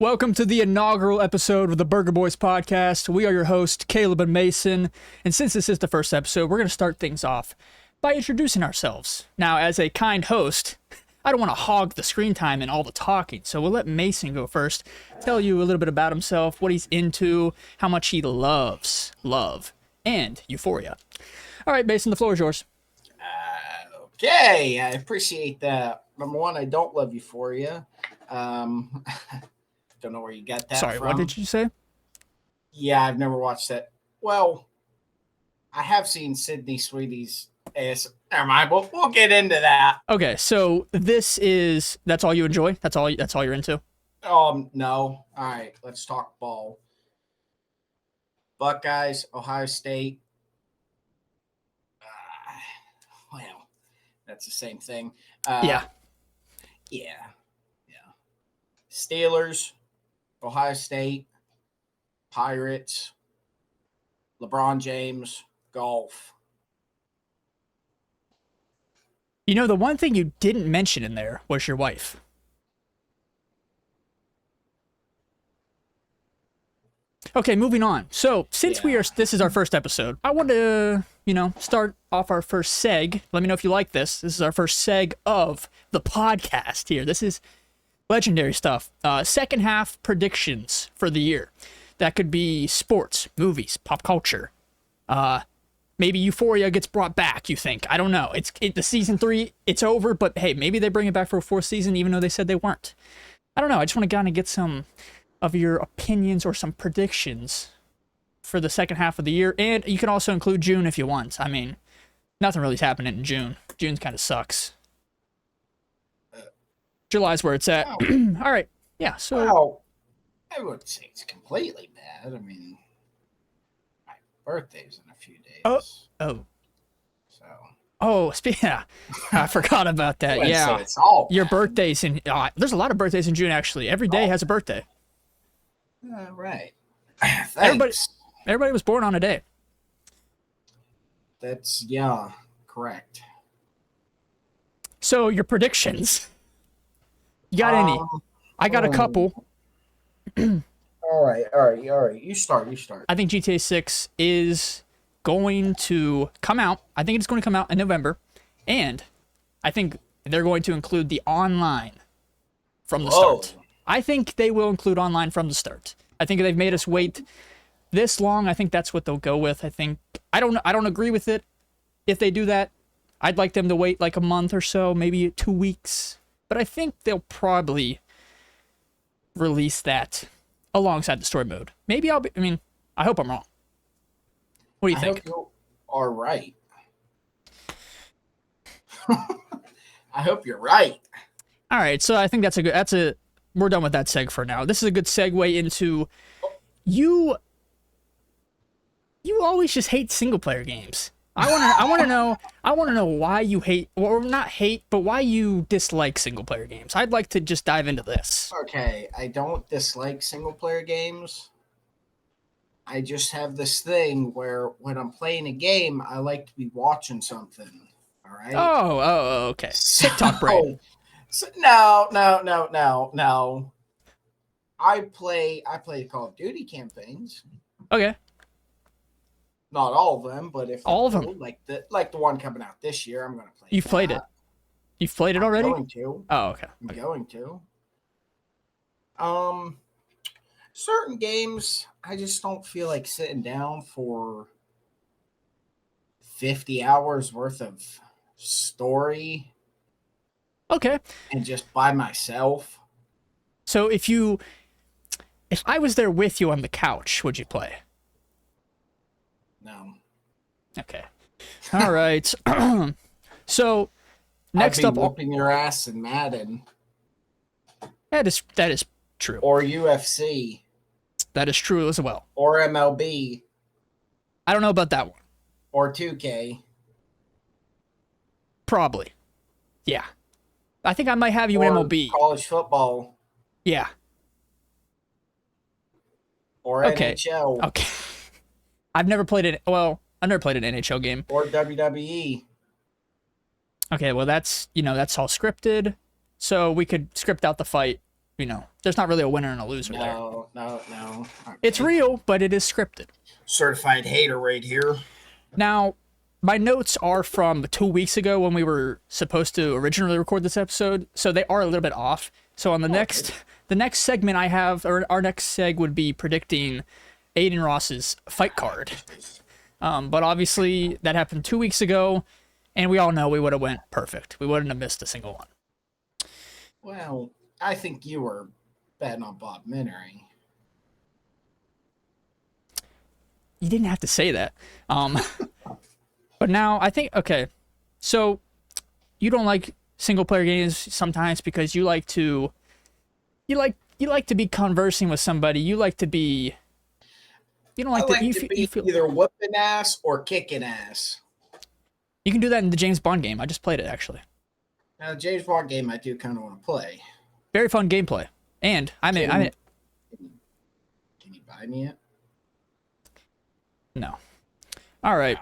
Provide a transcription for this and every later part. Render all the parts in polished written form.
Welcome to the inaugural episode of the Burga Boyz podcast. We are your hosts, Caleb and Mason, and since this is the first episode, we're going to start things off by introducing ourselves. Now, as a kind host, I don't want to hog the screen time and all the talking, so we'll let Mason go first, tell you a little bit about himself, what he's into, how much he loves love, and Euphoria. All right, Mason, the floor is yours. Okay, I appreciate that. Number one, I don't love Euphoria. Don't know where you got that Sorry, from. what did you say? Yeah, I've never watched that. Well, I have seen Sydney Sweetie's ass. Never mind. We'll get into that. Okay, so that's all you enjoy? That's all you're into? No. All right, let's talk ball. Buckeyes, Ohio State. Well, that's the same thing. Yeah. Steelers, Ohio State, Pirates, LeBron James, golf. You know, the one thing you didn't mention in there was your wife. Okay, moving on. So, since this is our first episode, I want to, start off our first seg. Let me know if you like this. This is our first seg of the podcast here. This is legendary stuff. Second half predictions for the year. That could be sports, movies, pop culture. Maybe Euphoria gets brought back, you think. I don't know. The season 3, it's over, but hey, maybe they bring it back for a 4th season, even though they said they weren't. I don't know. I just want to kind of get some of your opinions or some predictions for the second half of the year. And you can also include June if you want. I mean, nothing really's happening in June. June kind of sucks. July's where it's at. Oh. All right. Yeah, so... Well, I wouldn't say it's completely bad. I mean, my birthday's in a few days. Oh. So. Oh, yeah. I forgot about that. Yeah. It's all your bad. birthday's in... there's a lot of birthdays in June, actually. Every day has a birthday. Right. Everybody was born on a day. That's, correct. So, your predictions... You got any? I got a couple. All right. You start. I think GTA 6 is going to come out. I think it's going to come out in November. And I think they're going to include the online from the start. I think they will include online from the start. I think they've made us wait this long. I think that's what they'll go with. I don't agree with it. If they do that, I'd like them to wait like a month or so, maybe 2 weeks. But I think they'll probably release that alongside the story mode. Maybe I hope I'm wrong. What do you think? I hope you are right. I hope you're right. All right, so I think we're done with that seg for now. This is a good segue into you always just hate single player games. I want to know why you hate, or not hate, but why you dislike single player games. I'd like to just dive into this. Okay, I don't dislike single player games. I just have this thing where when I'm playing a game, I like to be watching something. All right. Oh, okay. TikTok brain. No. I play Call of Duty campaigns. Okay. Not all of them, but if all of them, like the one coming out this year, I'm going to play. You've played it. You've played it already? I'm going to. Oh, okay. I'm going to. Certain games, I just don't feel like sitting down for 50 hours worth of story. Okay. And just by myself. So if I was there with you on the couch, would you play? No. Okay. All right. So next up, whooping your ass in Madden. That is true. Or UFC. That is true as well. Or MLB. I don't know about that one. Or 2K. Probably. Yeah. I think I might have you in MLB. College football. Yeah. Or NHL. Okay. I've never played an NHL game. Or WWE. Okay, well that's all scripted. So we could script out the fight there's not really a winner and a loser there. No. Okay. It's real, but it is scripted. Certified hater right here. Now, my notes are from 2 weeks ago when we were supposed to originally record this episode, so they are a little bit off. So on the next segment I have, or our next seg would be predicting Aiden Ross's fight card. But obviously that happened 2 weeks ago, and we all know we would have went perfect. We wouldn't have missed a single one. Well, I think you were betting on Bob Minnery. You didn't have to say that. But now I think, okay, so you don't like single player games sometimes because you like to be conversing with somebody. You like to be, you don't like I you feel either whooping ass or kicking ass. You can do that in the James Bond game. I just played it actually. Now, the James Bond game I do kind of want to play. Very fun gameplay. And can you buy me it? No. All right.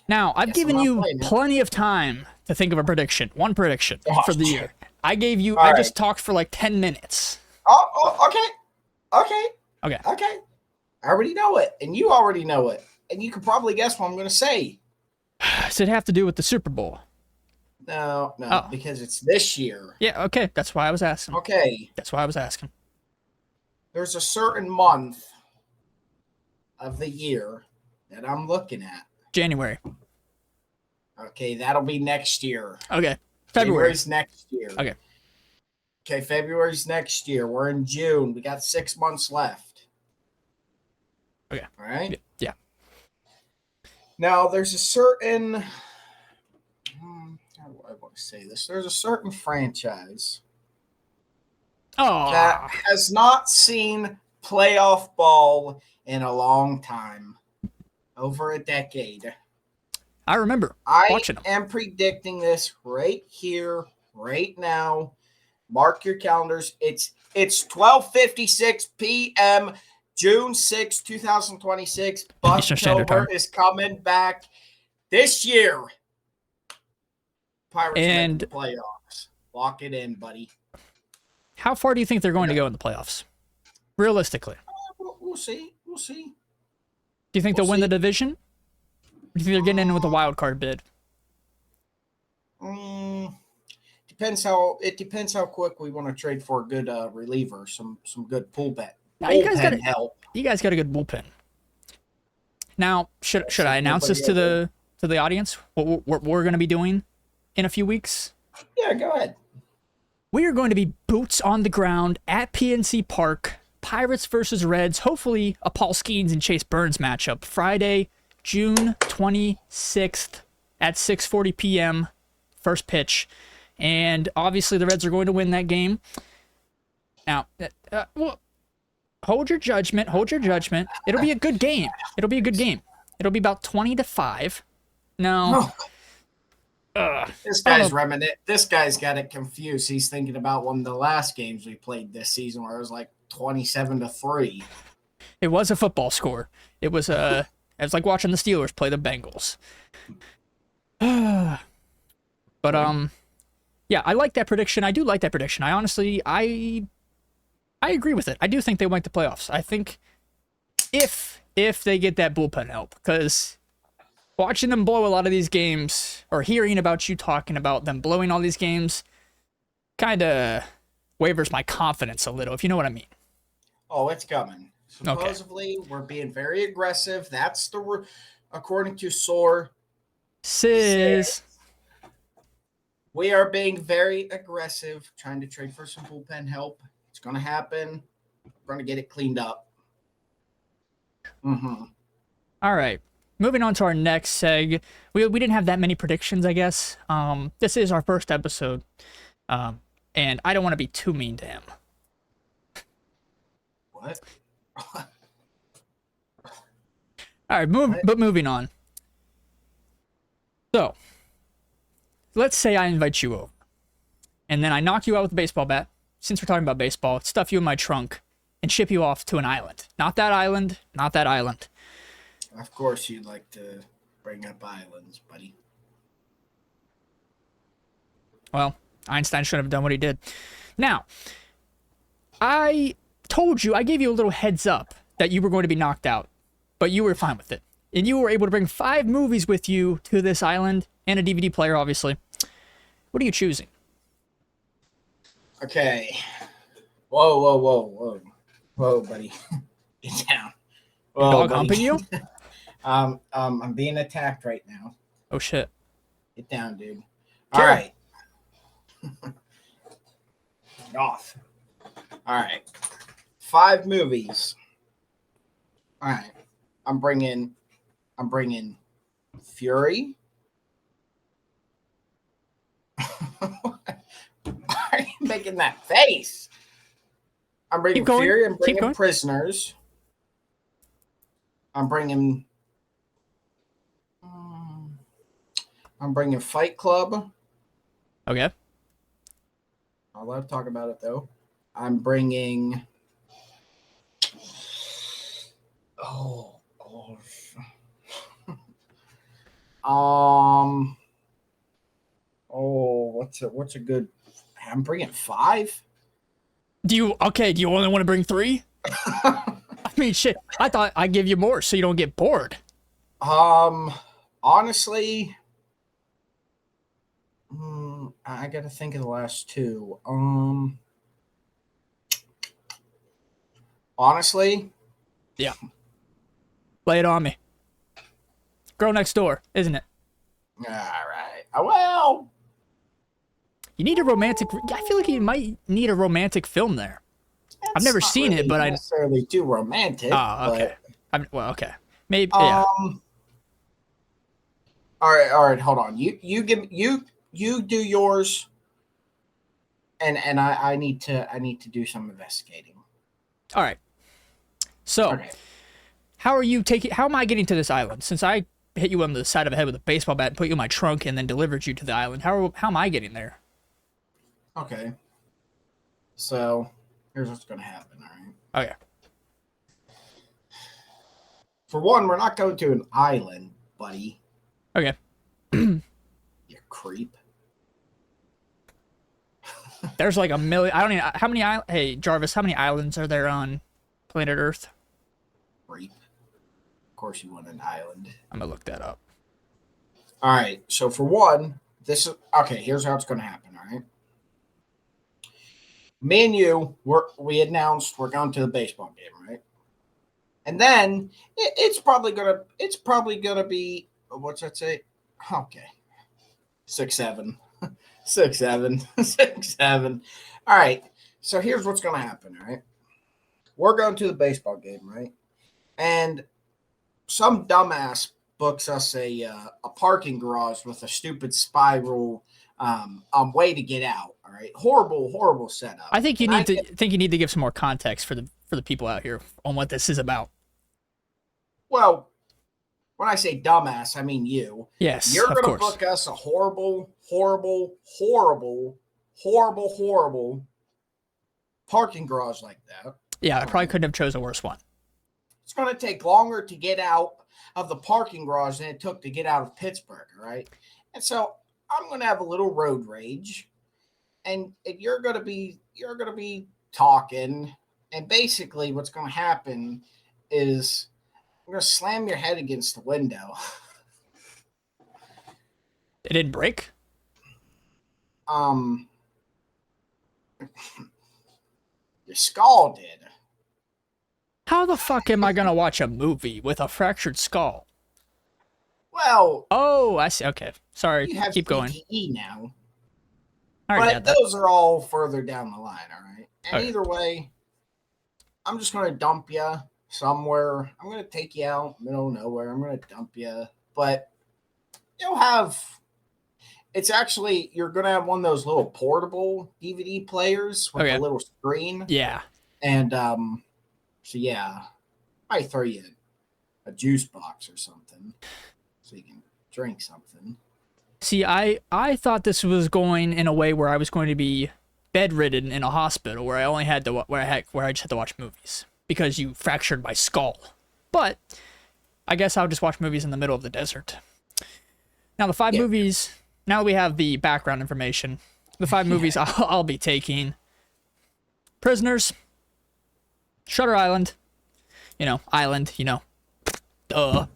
Now, I've given you plenty of time to think of a prediction. One prediction for the year. I just talked for like 10 minutes. Okay. I already know it, and you already know it. And you can probably guess what I'm going to say. Does it have to do with the Super Bowl? No, because it's this year. Yeah, okay. That's why I was asking. Okay. That's why I was asking. There's a certain month of the year that I'm looking at. January. Okay, that'll be next year. Okay. February's next year. Okay, February's next year. We're in June. We got 6 months left. Okay. All right? Yeah. Now, there's a certain... how do I want to say this? There's a certain franchise that has not seen playoff ball in a long time. Over a decade. I remember watching them. I am predicting this right here, right now. Mark your calendars. It's 12:56 p.m. June 6, 2026. Bucktober is coming back this year. Pirates make the playoffs. Lock it in, buddy. How far do you think they're going to go in the playoffs? Realistically. We'll see. Do you think they'll win the division? Or do you think they're getting in with a wild card bid? Depends how quick we want to trade for a good reliever, some good bullpen help. You guys got a good bullpen. Now, should I announce this to the audience? What we're going to be doing in a few weeks? Yeah, go ahead. We are going to be boots on the ground at PNC Park. Pirates versus Reds, hopefully a Paul Skeens and Chase Burns matchup. Friday, June 26th at 6:40 p.m. First pitch. And obviously the Reds are going to win that game. Now, hold your judgment. It'll be a good game. It'll be about 20-5. No. This guy's reminiscent. This guy's got it confused. He's thinking about one of the last games we played this season where it was like 27-3. It was a football score. It was like watching the Steelers play the Bengals. But yeah, I like that prediction. I do like that prediction. I honestly I agree with it. I do think they make the playoffs. I think if they get that bullpen help, because watching them blow a lot of these games, or hearing about you talking about them blowing all these games, kind of wavers my confidence a little, if you know what I mean. Oh, it's coming. Supposedly, we're being very aggressive. That's according to Sis. We are being very aggressive, trying to trade for some bullpen help. It's going to happen. We're going to get it cleaned up. All right. Moving on to our next seg. We didn't have that many predictions, I guess. This is our first episode. And I don't want to be too mean to him. What? All right, moving on. So, let's say I invite you over. And then I knock you out with a baseball bat. Since we're talking about baseball, stuff you in my trunk and ship you off to an island. Not that island. Of course you'd like to bring up islands, buddy. Well, Einstein shouldn't have done what he did. Now, I told you, I gave you a little heads up that you were going to be knocked out, but you were fine with it. And you were able to bring 5 movies with you to this island and a DVD player, obviously. What are you choosing? Okay. Whoa, buddy. Get down. Your Whoa, dog buddy. humping you? I'm being attacked right now. Oh, shit. Get down, dude. Kill. All right. Off. All right. 5 movies. All right. I'm bringing Fury. Why are you making that face? I'm bringing Fury. I'm bringing Prisoners. I'm bringing Fight Club. Okay. I'll let talk about it though. I'm bringing. What's a good? I'm bringing 5. Do you only want to bring 3? I mean, shit. I thought I'd give you more so you don't get bored. Honestly, I got to think of the last 2. Honestly, yeah. Lay it on me. Girl Next Door, isn't it? All right. Well, you need a romantic. I feel like you might need a romantic film there. I've never seen it, but I necessarily too romantic. Oh, okay. Okay. Maybe. Yeah. All right. Hold on. You do yours, and I need to do some investigating. All right. So, okay. How am I getting to this island? Since I hit you on the side of the head with a baseball bat and put you in my trunk and then delivered you to the island, how am I getting there? Okay. So, here's what's going to happen, all right? Okay. For one, we're not going to an island, buddy. Okay. You creep. There's like a million. I don't even. How many? Hey, Jarvis, how many islands are there on planet Earth? Creep. Of course, you want an island. I'm gonna look that up. All right. So for one, this is okay. Here's how it's going to happen. All right. Me and you, we announced we're going to the baseball game, right? And then it's probably gonna be what's that say? Okay, 6-7, 6-7, 6-7. All right. So here's what's gonna happen. All right, we're going to the baseball game, right? And some dumbass books us a parking garage with a stupid spiral way to get out. All right, horrible setup. I think you need to give some more context for the people out here on what this is about. Well, when I say dumbass, I mean you. Yes, you're going to book us a horrible parking garage like that. Yeah, I probably couldn't have chose a worse one. It's going to take longer to get out of the parking garage than it took to get out of Pittsburgh, all right? And so I'm going to have a little road rage, and you're going to be talking, and basically what's going to happen is I'm going to slam your head against the window. It didn't break? Your skull did. How the fuck am I going to watch a movie with a fractured skull? Well... Oh, I see. Okay. Sorry. You have Keep going. PTE now. But those are all further down the line, all right? And okay. Either way, I'm just going to dump you somewhere. I'm going to take you out, middle of nowhere. I'm going to dump you. But you'll have... It's actually... You're going to have one of those little portable DVD players with a little screen. Yeah. And, so yeah, I throw you a juice box or something so you can drink something. See, I thought this was going in a way where I was going to be bedridden in a hospital where I only had to where I just had to watch movies because you fractured my skull. But I guess I'll just watch movies in the middle of the desert. Now the 5 movies. Now that we have the background information, the 5 movies I'll be taking: Prisoners, Shutter Island. Island. Duh.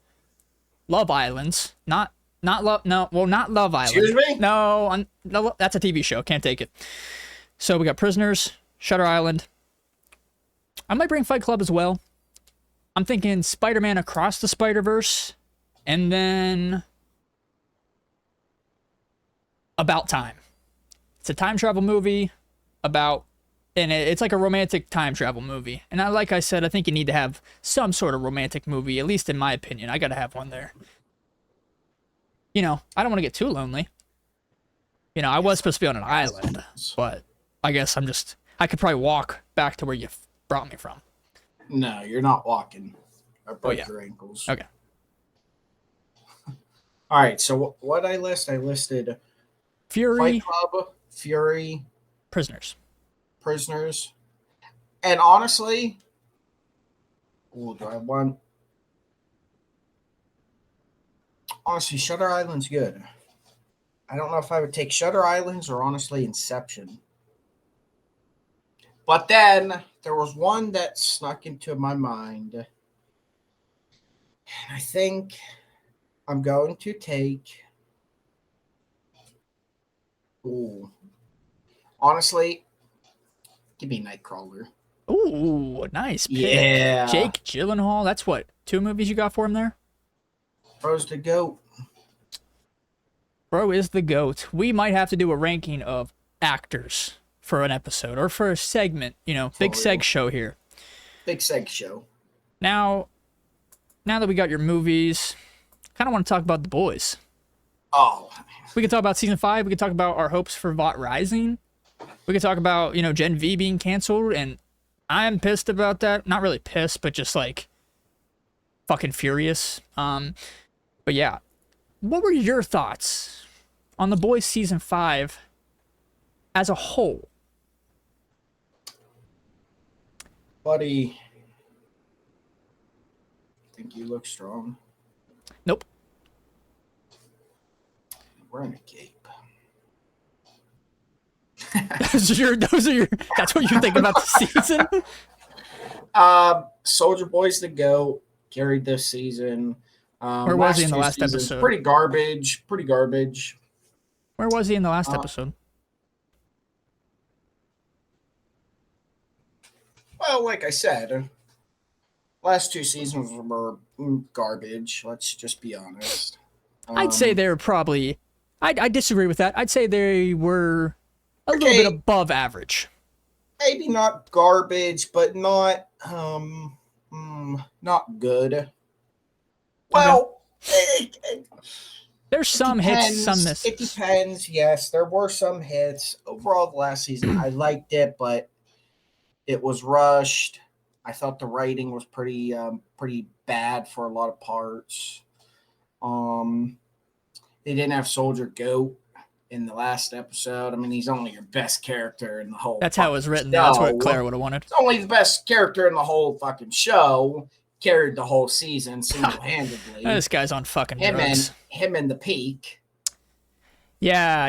Love Islands. Not love. No, well, not Love Island. Excuse me? No, that's a TV show. Can't take it. So we got Prisoners, Shutter Island. I might bring Fight Club as well. I'm thinking Spider-Man Across the Spider-Verse, and then About Time. It's a time travel movie and it's like a romantic time travel movie. And like I said, I think you need to have some sort of romantic movie, at least in my opinion. I gotta have one there. I don't want to get too lonely. I was supposed to be on an island, but I guess I could probably walk back to where you brought me from. No, you're not walking. I broke your ankles. Okay. All right, so what I listed Fury. Fight Club, Fury, Prisoners. And honestly, do I want? Honestly, Shutter Island's good. I don't know if I would take Shutter Islands or honestly Inception. But then there was one that snuck into my mind. And I think I'm going to take. Ooh. Honestly, give me Nightcrawler. Ooh, nice pick. Yeah. Jake Gyllenhaal. That's what, 2 movies you got for him there? Bro's the GOAT. Bro is the GOAT. We might have to do a ranking of actors for an episode or for a segment, big seg show here. Big seg show. Now that we got your movies, kind of want to talk about The Boys. Oh. We could talk about season 5. We could talk about our hopes for VOT Rising. We could talk about, Gen V being canceled, and I'm pissed about that. Not really pissed, but just like fucking furious. But yeah, what were your thoughts on The Boys season 5 as a whole? Buddy, think you look strong? Nope. Wearing a cape. That's what you think about the season? Soldier Boy's the GOAT. Carried this season. Where was he in the last episode? Pretty garbage. Where was he in the last episode? Well, like I said, last 2 seasons were garbage. Let's just be honest. I'd say they're probably. I disagree with that. I'd say they were a little bit above average. Maybe not garbage, but not not good. Well, there's some hits, some misses. It depends. Yes, there were some hits. Overall, the last season, I liked it, but it was rushed. I thought the writing was pretty bad for a lot of parts. They didn't have Soldier GOAT in the last episode. I mean, he's only your best character in the whole. That's how it was written. Show. That's what Claire would have wanted. It's only the best character in the whole fucking show. Carried the whole season single-handedly. This guy's on fucking drugs. Him and the Peak. Yeah,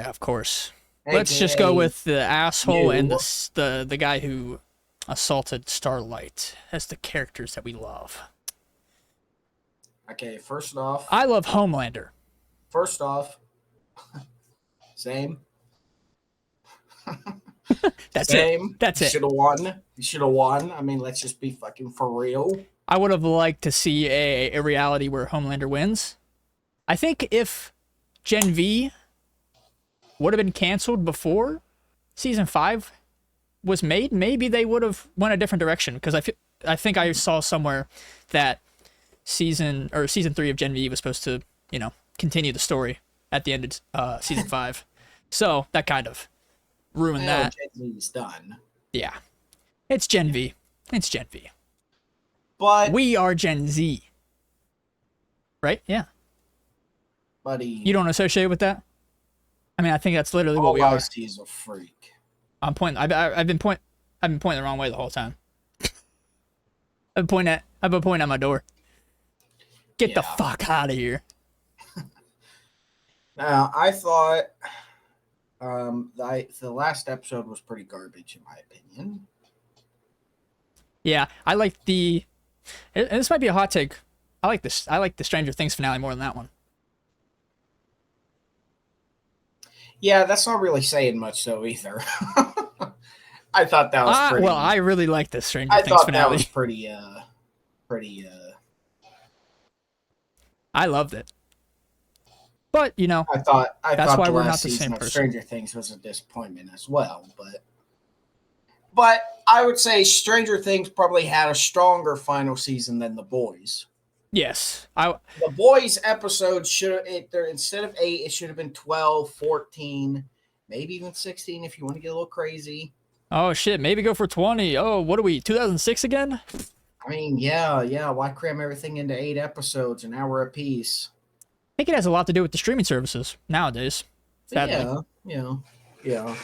of course. Let's just go with the asshole and the guy who assaulted Starlight as the characters that we love. Okay, first off, I love Homelander. Same. That's Same. it. That's it. You should have won. I mean, let's just be fucking for real. I would have liked to see a reality where Homelander wins. I think if Gen V would have been canceled before season 5 was made, maybe they would have went a different direction. Because I think I saw somewhere that season 3 of Gen V was supposed to, continue the story at the end of season 5. So that kind of ruined that. Gen V's done. Yeah. It's Gen V. But we are Gen Z. Right? Yeah. Buddy. You don't associate with that? I mean, I think that's literally what we are. He's a freak. I'm pointing. I've been pointing the wrong way the whole time. I've been pointing at my door. Get the fuck out of here. Now, I thought the last episode was pretty garbage, in my opinion. Yeah, I like the. And this might be a hot take. I like this. I like the Stranger Things finale more than that one. Yeah, that's not really saying much though either. I thought that was pretty. Well, I really like the Stranger I Things thought that finale. was pretty. I loved it. But I thought that's why the we're last not the season same of person. Stranger Things was a disappointment as well. But I would say Stranger Things probably had a stronger final season than The Boys. Yes, The Boys episode should instead of 8, it should have been 12, 14, maybe even 16 if you want to get a little crazy. Oh shit, maybe go for 20. Oh, what are we? 2006 again? I mean, yeah. Why cram everything into 8 episodes, an hour apiece? I think it has a lot to do with the streaming services nowadays. Sadly. Yeah.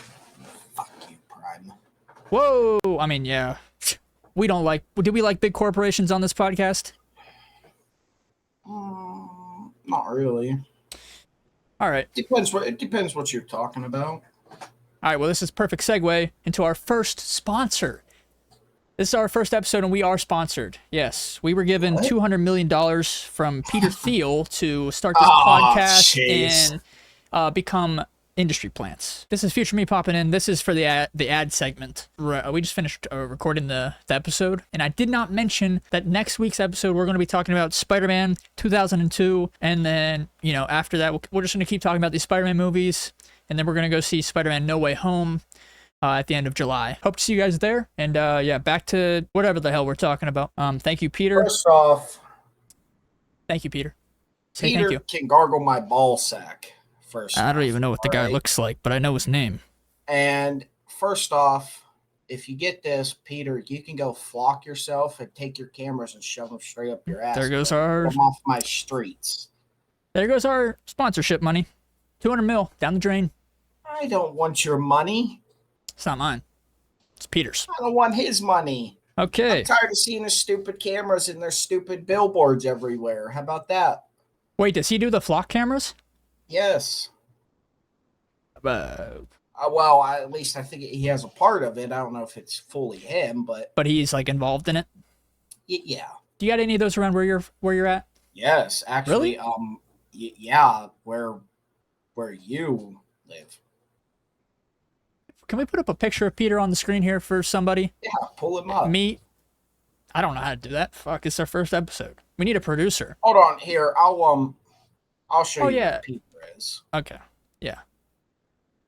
Fuck you, Prime. Whoa! I mean, yeah. We don't like. Do we like big corporations on this podcast? Not really. All right. It depends what you're talking about. All right. Well, this is perfect segue into our first sponsor. This is our first episode, and we are sponsored. Yes, we were given $200 million from Peter Thiel to start this podcast and become industry plants. This is future me popping in. This is for the ad segment. We just finished recording the episode, and I did not mention that next week's episode we're going to be talking about Spider-Man 2002, and then after that we're just going to keep talking about these Spider-Man movies, and then we're going to go see Spider-Man No Way Home at the end of July. Hope to see you guys there, and yeah, back to whatever the hell we're talking about. Thank you, Peter. First off, thank you, Peter. Say Peter thank you. can gargle my ball sack. First, I don't even know what the guy looks like, but I know his name. And first off, if you get this, Peter, you can go flock yourself and take your cameras and shove them straight up your ass. There goes Get them off my streets. There goes our sponsorship money. 200 mil down the drain. I don't want your money. It's not mine. It's Peter's. I don't want his money. Okay. I'm tired of seeing his stupid cameras and their stupid billboards everywhere. How about that? Wait, does he do the flock cameras? Yes. Well, at least I think he has a part of it. I don't know if it's fully him, but he's like involved in it. Yeah. Do you got any of those around where you're at? Yes, actually. Really? Yeah, where you live. Can we put up a picture of Peter on the screen here for somebody? Yeah, pull him up. Me? I don't know how to do that. Fuck, it's our first episode. We need a producer. Hold on here. I'll show you yeah. who Peter is. Okay. Yeah.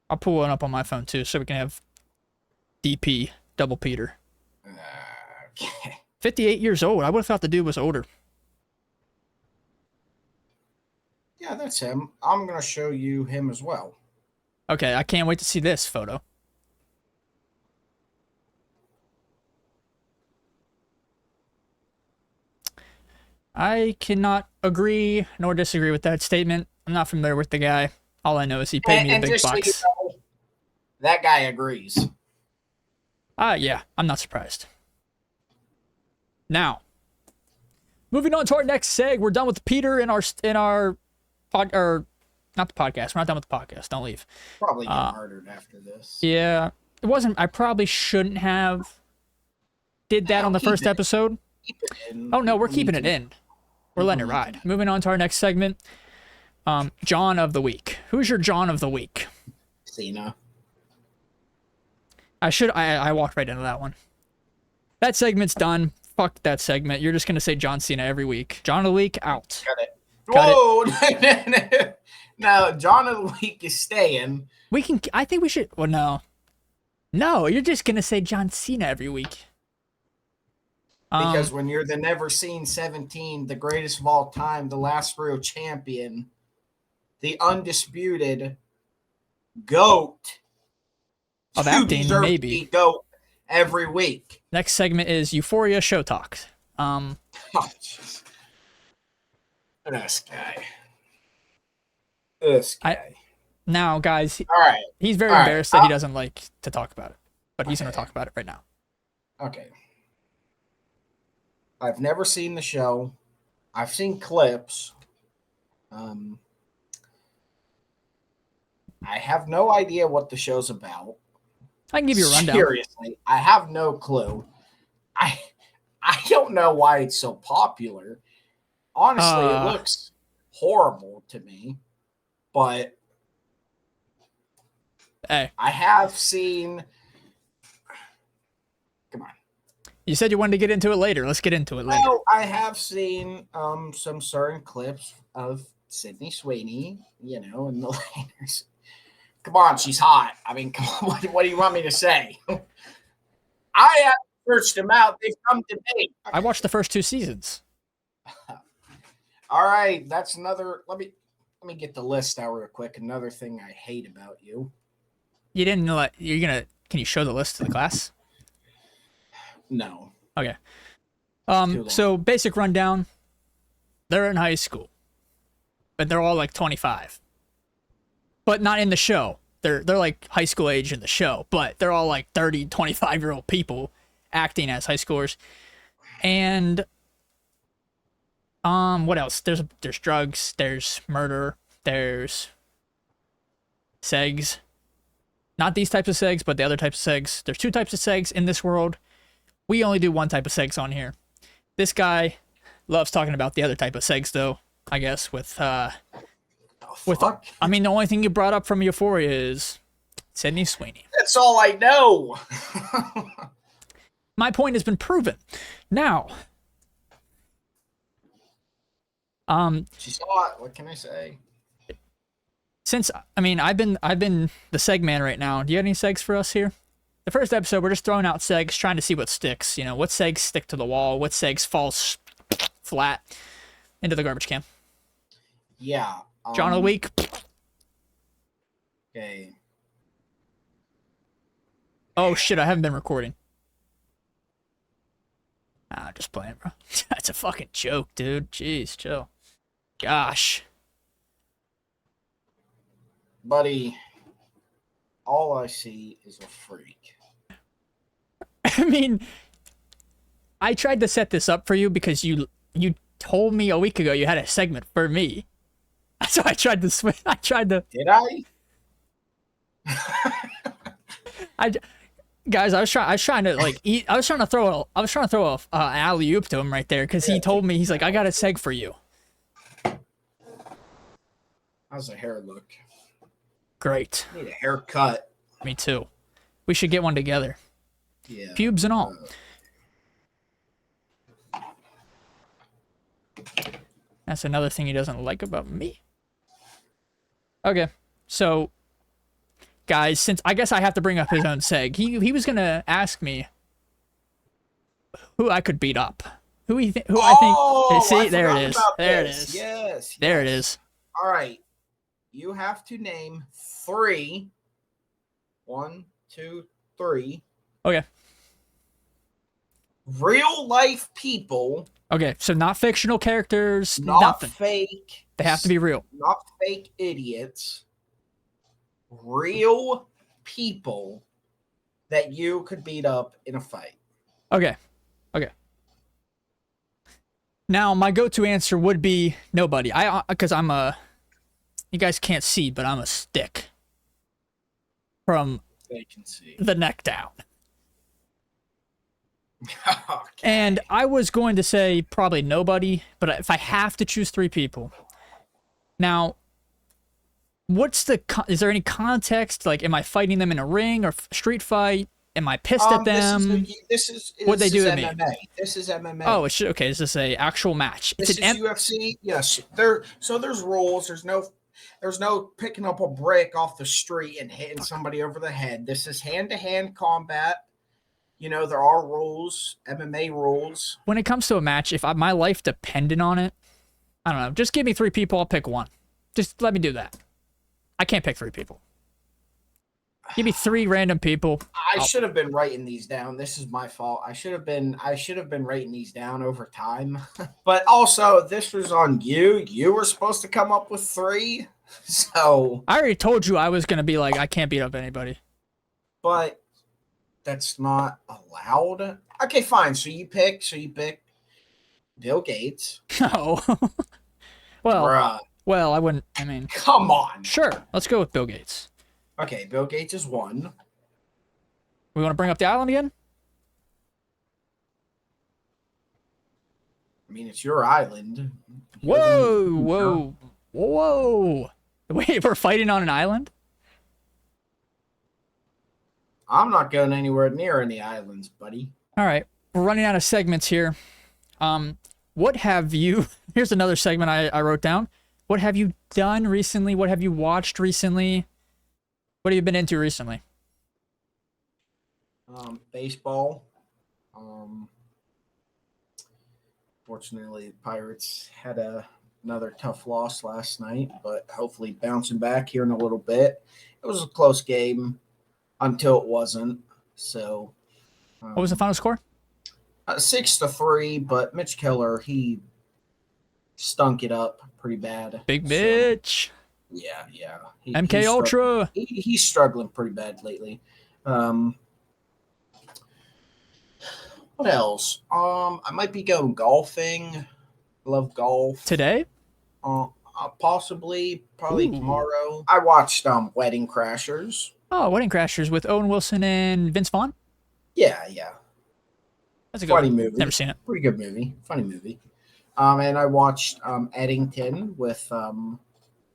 I'll pull one up on my phone too, so we can have DP double Peter. Okay. 58 years old. I would have thought the dude was older. Yeah, that's him. I'm gonna show you him as well. Okay, I can't wait to see this photo. I cannot agree nor disagree with that statement. I'm not familiar with the guy. All I know is he paid me a big bucks. So you know, that guy agrees. Yeah, I'm not surprised. Now, moving on to our next seg. We're done with Peter in our pod, or not the podcast. We're not done with the podcast. Don't leave. Probably get murdered after this. Yeah, it wasn't. I probably shouldn't have did that on the first episode. Keep it in. Oh no, we're keeping it in. We're letting it ride. Moving on to our next segment. John of the week. Who's your John of the week? Cena. I walked right into that one. That segment's done. Fuck that segment. You're just gonna say John Cena every week. John of the week out. Cut it. Cut Whoa! No, John of the week is staying. We can. I think we should. Well, no. No, you're just gonna say John Cena every week. Because when you're the never seen 17, the greatest of all time, the last real champion, the undisputed GOAT of acting, maybe GOAT every week. Next segment is Euphoria show talk. Oh, jeez. This guy. Now, guys. All right. He's very embarrassed that he doesn't like to talk about it, but he's going to talk about it right now. Okay. I've never seen the show. I've seen clips. I have no idea what the show's about. I can give you a rundown. Seriously, I have no clue. don't know why it's so popular. Honestly, it looks horrible to me. But hey, I have seen. Come on. You said you wanted to get into it later. Let's get into it later. Well, I have seen some certain clips of Sydney Sweeney, you know, in the laters. Come on, she's hot. I mean, come on, what do you want me to say? I have searched them out. They've come to me. Okay. I watched the first 2 seasons. All right, that's another. Let me get the list out real quick. Another thing I hate about you. You didn't know that you're gonna. Can you show the list to the class? No. Okay. So basic rundown. They're in high school, but they're all like 25. But not in the show. They're like high school age in the show, but they're all like 30, 25-year-old people acting as high schoolers. And what else? There's drugs, there's murder, there's segs. Not these types of segs, but the other types of segs. There's 2 types of segs in this world. We only do 1 type of segs on here. This guy loves talking about the other type of segs, though, I guess, with I mean, the only thing you brought up from Euphoria is Sydney Sweeney. That's all I know. My point has been proven. Now, she's hot. What can I say? Since I mean, I've been the seg man right now. Do you have any segs for us here? The first episode, we're just throwing out segs, trying to see what sticks. You know, what segs stick to the wall, what segs fall flat into the garbage can. Yeah. John of the week. Okay. Oh shit! I haven't been recording. Just playing, bro. That's a fucking joke, dude. Jeez, chill. Gosh. Buddy, all I see is a freak. I mean, I tried to set this up for you because you told me a week ago you had a segment for me. So I tried to switch. Did I? Guys, I was trying to like eat. I was trying to throw a alley oop to him right there because he told me, he's like, I got a seg for you. How's the hair look? Great. I need a haircut. Me too. We should get one together. Yeah. Pubes and all. That's another thing he doesn't like about me. Okay, so guys, since I guess I have to bring up his own seg, he was gonna ask me who I could beat up. I think. See, there it is. There it is. Yes. There it is. All right. You have to name 3. 1, 2, 3. Okay. Real life people. Okay, so not fictional characters. Not nothing. fake. They have to be real. Not fake idiots. Real people that you could beat up in a fight. Okay. Now, my go-to answer would be nobody. Because I'm a... You guys can't see, but I'm a stick. From They can see. the neck down. Okay. And I was going to say probably nobody, but if I have to choose 3 people. Now, is there any context? Like, am I fighting them in a ring or street fight? Am I pissed at them? What'd they do to me? This is MMA. Oh, okay. Is this a actual match? This is UFC. Yes. There's rules. There's no picking up a brick off the street and hitting somebody over the head. This is hand-to-hand combat. You know, there are rules, MMA rules. When it comes to a match, if my life depended on it, I don't know. Just give me 3 people. I'll pick 1. Just let me do that. I can't pick 3 people. Give me 3 random people. I should have been writing these down. This is my fault. I should have been writing these down over time. But also, this was on you. You were supposed to come up with 3. So I already told you I was gonna be like, I can't beat up anybody. But that's not allowed. Okay, fine. So you pick Bill Gates. No. Bruh. Well, I wouldn't. I mean, come on. Sure, let's go with Bill Gates. Okay, Bill Gates is 1. We want to bring up the island again? I mean, it's your island. Whoa. Wait, we're fighting on an island? I'm not going anywhere near any islands, buddy. All right, we're running out of segments here. What have you? Here's another segment I wrote down. What have you done recently? What have you watched recently? What have you been into recently? Baseball. Fortunately, the Pirates had another tough loss last night, but hopefully bouncing back here in a little bit. It was a close game until it wasn't. So, What was the final score? 6-3. But Mitch Keller, he stunk it up pretty bad. Big Mitch. So, yeah. MK Ultra. He's struggling pretty bad lately. What else? I might be going golfing. Love golf. Today? Probably Ooh. tomorrow. I watched Wedding Crashers. Oh, Wedding Crashers with Owen Wilson and Vince Vaughn? Yeah. That's a good Funny one. movie. Never seen it. Pretty good movie. Funny movie. And I watched Eddington with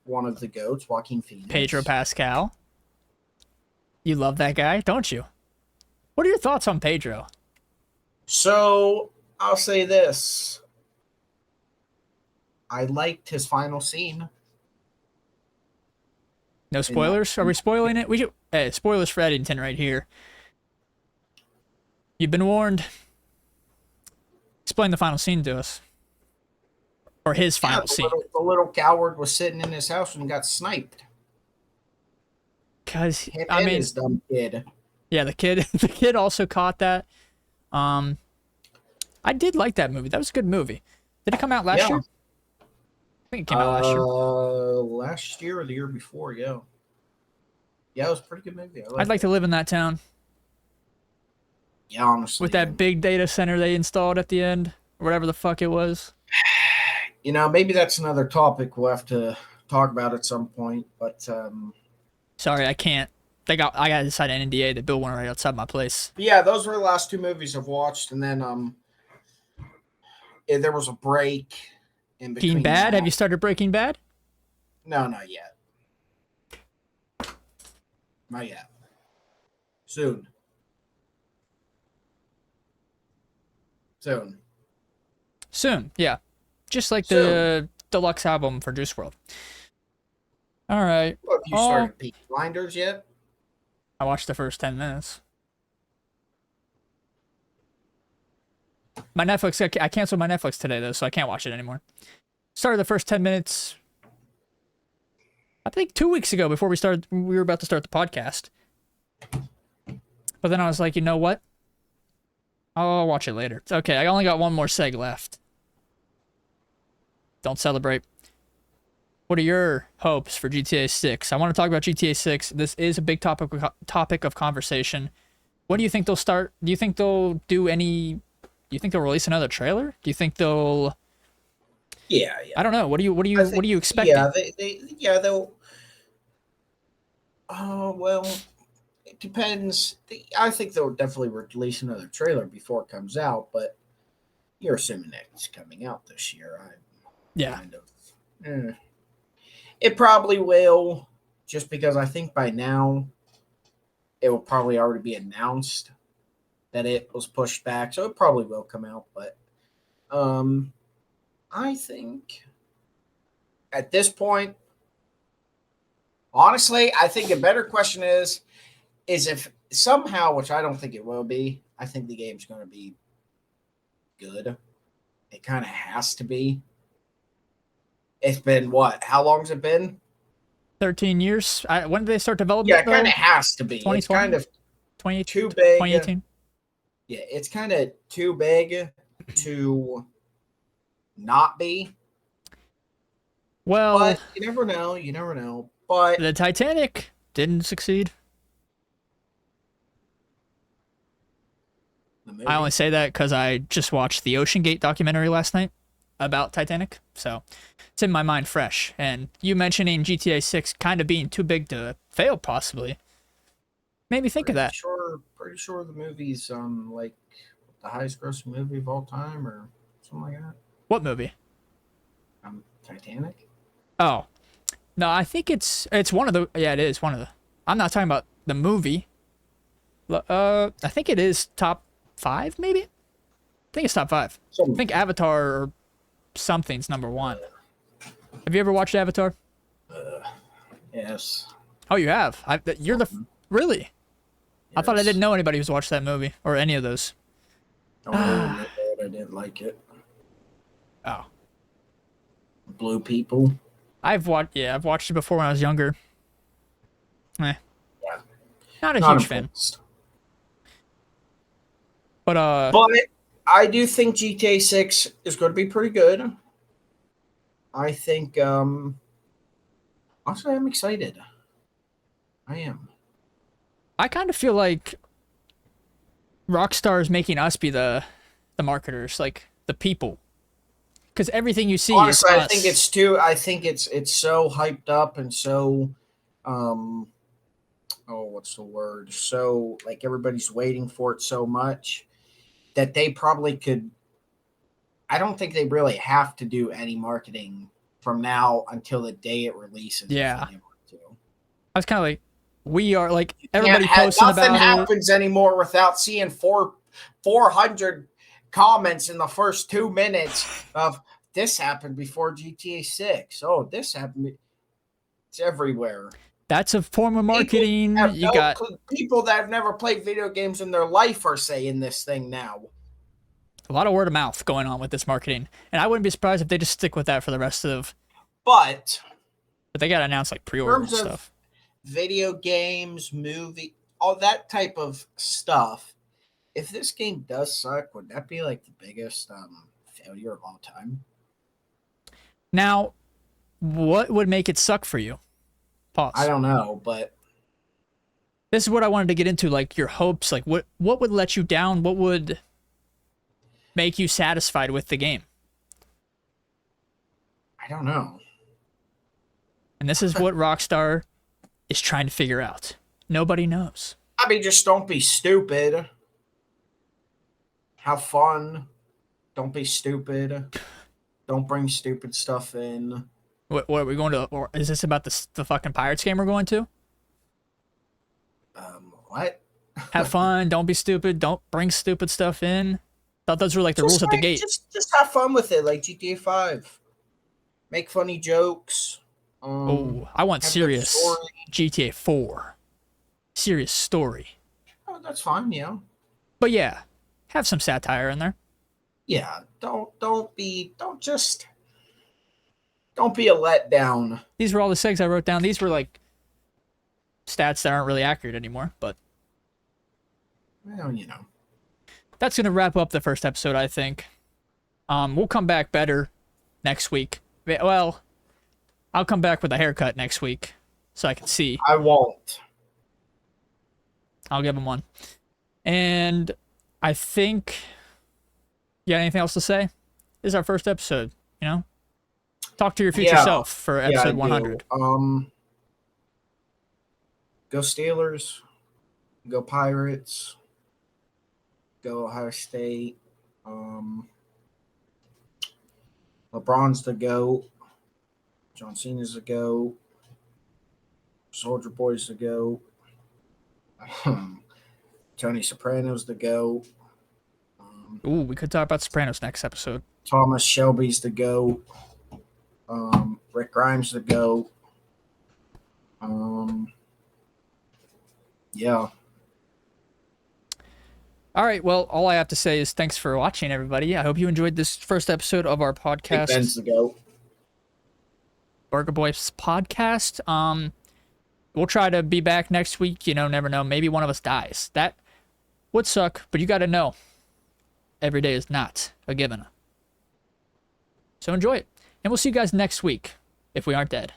one of the GOATs, Joaquin Phoenix. Pedro Pascal. You love that guy, don't you? What are your thoughts on Pedro? So I'll say this. I liked his final scene. No spoilers? Are we spoiling it? We should. Hey, spoilers for Eddington right here. You've been warned. Explain the final scene to us. Or his final scene. The little coward was sitting in his house and got sniped. Because, His dumb kid. Yeah, the kid also caught that. I did like that movie. That was a good movie. Did it come out last year? I think it came out last year. Last year or the year before, yeah. Yeah, it was a pretty good movie. I'd like to live in that town. Yeah, honestly. With that big data center they installed at the end. Or whatever the fuck it was. You know, maybe that's another topic we'll have to talk about at some point. But sorry, I can't. I got to decide an NDA. They built one right outside my place. But yeah, those were the last two movies I've watched. And then there was a break in between. Breaking Bad? Have you started Breaking Bad? No, not yet. Not yet. Soon. Soon, yeah. Just like the deluxe album for Juice WRLD. All right. Well, have you started Peaky Blinders yet? I watched the first 10 minutes. My Netflix, I canceled my Netflix today, though, so I can't watch it anymore. Started the first 10 minutes, I think 2 weeks ago before we were about to start the podcast. But then I was like, you know what? I'll watch it later. It's okay, I only got one more seg left. Don't celebrate. What are your hopes for GTA 6? I want to talk about GTA 6. This is a big topic of conversation. When do you think they'll start? Do you think they'll release another trailer? Do you think they'll? Yeah. I don't know. What are you expecting? Yeah, they'll. Oh well, it depends. I think they'll definitely release another trailer before it comes out, but you're assuming that it's coming out this year. It probably will, just because I think by now it will probably already be announced that it was pushed back, so it probably will come out. But I think at this point, honestly, I think a better question is if somehow, which I don't think it will be, I think the game's going to be good. It kind of has to be. It's been what? How long has it been? 13 years. When did they start developing? Yeah, it kind of has to be. It's kind of 2018, too big. 2018. Yeah, it's kind of too big to not be. Well, but you never know. You never know. But the Titanic didn't succeed. I only say that because I just watched the Ocean Gate documentary last night about Titanic, so it's in my mind fresh. And you mentioning GTA 6 kind of being too big to fail, possibly, made me think of that. Pretty sure the movie's like the highest grossing movie of all time or something like that. What movie? Titanic. Oh, no, I think it's one of the. Yeah, it is one of the. I'm not talking about the movie. I think it is top 5, maybe. I think it's top 5. I think Avatar or something's number 1. Have you ever watched Avatar? Yes. Oh, you have. You're the really. Yes. I thought I didn't know anybody who's watched that movie or any of those. I didn't like it. Oh. Blue people. I've watched it before when I was younger. Yeah. Not a Not huge fan. impressed. But I do think GTA 6 is going to be pretty good. I think honestly I'm excited. I am. I kind of feel like Rockstar is making us be the marketers, like the people. Because everything you see Honestly, is I us. think it's so hyped up and so what's the word? So like everybody's waiting for it so much that they probably could. I don't think they really have to do any marketing from now until the day it releases. Yeah. I was kind of like, we are like everybody Nothing posting about it. happens anymore without seeing 400 comments in the first 2 minutes of this happened before GTA 6. Oh, this happened. It's everywhere. That's a form of marketing. People that have never played video games in their life are saying this thing now. A lot of word of mouth going on with this marketing, and I wouldn't be surprised if they just stick with that for the rest of. But they got to announce like pre-order and stuff. Video games, movie, all that type of stuff. If this game does suck, would that be like the biggest failure of all time? Now, what would make it suck for you? Pause. I don't know, but this is what I wanted to get into, like your hopes, like what would let you down? What would make you satisfied with the game? I don't know. And this is what Rockstar is trying to figure out. Nobody knows. I mean, just don't be stupid. Have fun. Don't be stupid. Don't bring stupid stuff in. What are we going to? Or is this about the fucking Pirates game we're going to? What? Have fun. Don't be stupid. Don't bring stupid stuff in. Thought those were like the rules at the gate. Just have fun with it, like GTA 5. Make funny jokes. I want serious GTA 4. Serious story. Oh, that's fine, yeah. But yeah, have some satire in there. Yeah, don't be a letdown. These were all the segs I wrote down. These were like stats that aren't really accurate anymore, but well, you know. That's gonna wrap up the first episode, I think. We'll come back better next week. Well, I'll come back with a haircut next week so I can see. I won't. I'll give him one. And I think you got anything else to say? This is our first episode, you know? Talk to your future self for episode 100. Go Steelers. Go Pirates. Go Ohio State. LeBron's the GOAT. John Cena's the GOAT. Soldier Boy's the GOAT. Tony Soprano's the GOAT. Ooh, we could talk about Sopranos next episode. Thomas Shelby's the GOAT. Rick Grimes the GOAT. Yeah. All right. Well, all I have to say is thanks for watching, everybody. I hope you enjoyed this first episode of our podcast. Big Ben's the GOAT. Burga Boyz podcast. We'll try to be back next week. You know, never know. Maybe one of us dies. That would suck, but you got to know every day is not a given. So enjoy it. And we'll see you guys next week if we aren't dead.